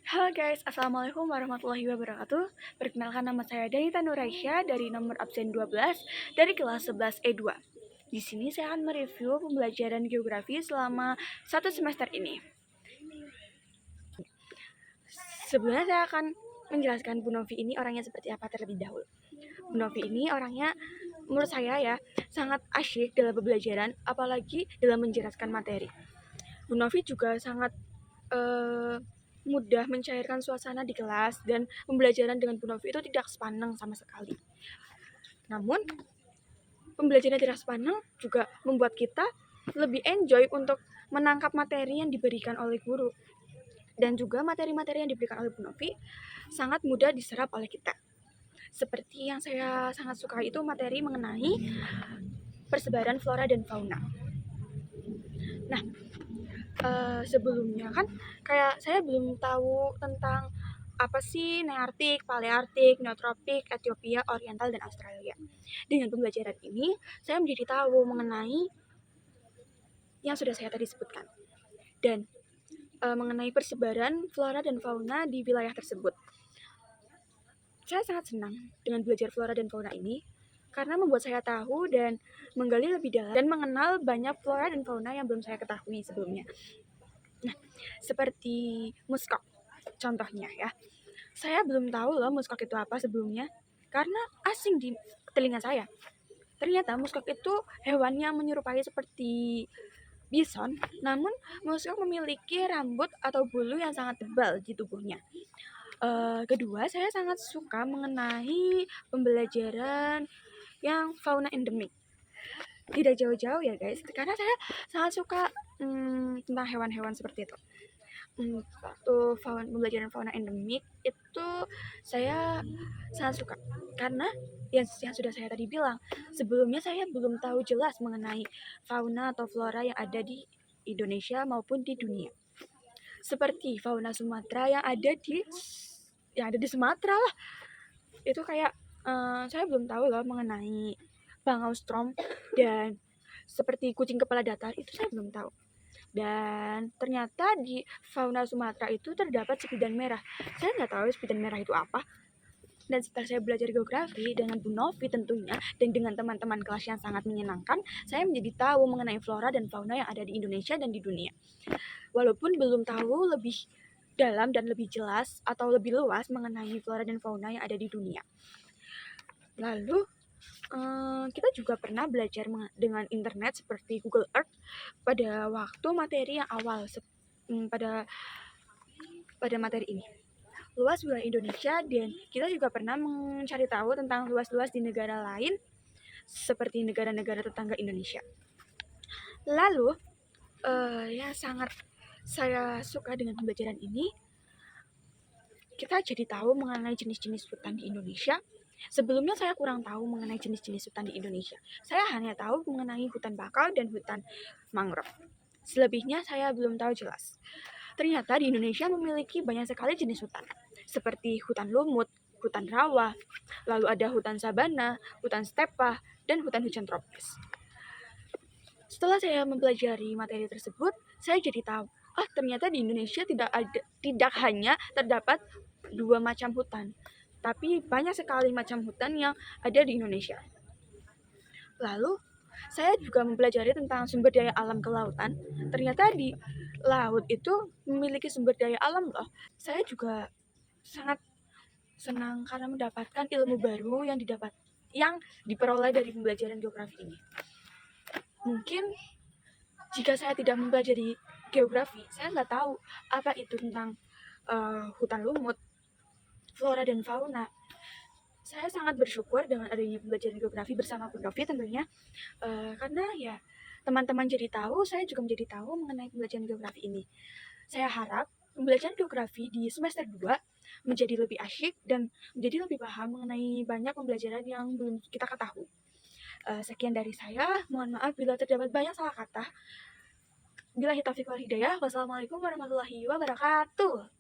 Halo guys, Assalamualaikum warahmatullahi wabarakatuh. Perkenalkan, nama saya Danita Nuraisya dari nomor absen 12 dari kelas 11 E2. Di sini saya akan mereview pembelajaran geografi selama satu semester ini. Sebelumnya saya akan menjelaskan Bu Novi ini orangnya seperti apa terlebih dahulu. Bu Novi ini orangnya menurut saya ya sangat asyik dalam pembelajaran, apalagi dalam menjelaskan materi. Bu Novi juga sangat mudah mencairkan suasana di kelas, dan pembelajaran dengan Bu Novi itu tidak sepaneng sama sekali. Namun, pembelajaran tidak sepaneng juga membuat kita lebih enjoy untuk menangkap materi yang diberikan oleh guru. Dan juga materi-materi yang diberikan oleh Bu Novi sangat mudah diserap oleh kita. Seperti yang saya sangat suka itu materi mengenai persebaran flora dan fauna. Nah, sebelumnya kan kayak saya belum tahu tentang apa sih Nearktik, Palearktik, Neotropik, Ethiopia, Oriental, dan Australia. Dengan pembelajaran ini, saya menjadi tahu mengenai yang sudah saya tadi sebutkan. Dan mengenai persebaran flora dan fauna di wilayah tersebut. Saya sangat senang dengan belajar flora dan fauna ini, karena membuat saya tahu dan menggali lebih dalam dan mengenal banyak flora dan fauna yang belum saya ketahui sebelumnya. Nah, seperti muskok, contohnya ya. Saya belum tahu loh muskok itu apa sebelumnya, karena asing di telinga saya. Ternyata muskok itu hewan yang menyerupai seperti bison, namun muskok memiliki rambut atau bulu yang sangat tebal di tubuhnya. Kedua, saya sangat suka mengenai pembelajaran yang fauna endemik. Tidak jauh-jauh ya guys, karena saya sangat suka tentang hewan-hewan seperti itu. Waktu pembelajaran fauna endemik itu saya sangat suka, karena yang sudah saya tadi bilang, sebelumnya saya belum tahu jelas mengenai fauna atau flora yang ada di Indonesia maupun di dunia. Seperti fauna Sumatera yang ada di Sumatera lah. Itu kayak saya belum tahu loh mengenai bangau strom dan seperti kucing kepala datar, itu saya belum tahu. Dan ternyata di fauna Sumatera itu terdapat spidan merah. Saya nggak tahu spidan merah itu apa. Dan setelah saya belajar geografi dengan Bu Novi tentunya, dan dengan teman-teman kelas yang sangat menyenangkan, saya menjadi tahu mengenai flora dan fauna yang ada di Indonesia dan di dunia. Walaupun belum tahu lebih dalam dan lebih jelas atau lebih luas mengenai flora dan fauna yang ada di dunia. Lalu kita juga pernah belajar dengan internet seperti Google Earth pada waktu materi yang awal pada materi ini. Luas wilayah Indonesia, dan kita juga pernah mencari tahu tentang luas-luas di negara lain seperti negara-negara tetangga Indonesia. Lalu yang sangat saya suka dengan pembelajaran ini, kita jadi tahu mengenai jenis-jenis hutan di Indonesia. Sebelumnya saya kurang tahu mengenai jenis-jenis hutan di Indonesia. Saya hanya tahu mengenai hutan bakau dan hutan mangrove. Selebihnya saya belum tahu jelas. Ternyata di Indonesia memiliki banyak sekali jenis hutan, seperti hutan lumut, hutan rawa, lalu ada hutan sabana, hutan stepa, dan hutan hujan tropis. Setelah saya mempelajari materi tersebut, saya jadi tahu, ternyata di Indonesia tidak hanya terdapat 2 macam hutan, tapi banyak sekali macam hutan yang ada di Indonesia. Lalu, saya juga mempelajari tentang sumber daya alam kelautan. Ternyata di laut itu memiliki sumber daya alam loh. Saya juga sangat senang karena mendapatkan ilmu baru yang diperoleh dari pembelajaran geografi ini. Mungkin jika saya tidak mempelajari geografi, saya nggak tahu apa itu tentang hutan lumut, flora dan fauna. Saya sangat bersyukur dengan adanya pembelajaran geografi bersama Bu Novi tentunya, karena ya teman-teman jadi tahu, saya juga menjadi tahu mengenai pembelajaran geografi ini. Saya harap pembelajaran geografi di semester 2 menjadi lebih asyik dan menjadi lebih paham mengenai banyak pembelajaran yang belum kita ketahui. Sekian dari saya, mohon maaf bila terdapat banyak salah kata. Billahi taufiq wal hidayah. Wassalamualaikum warahmatullahi wabarakatuh.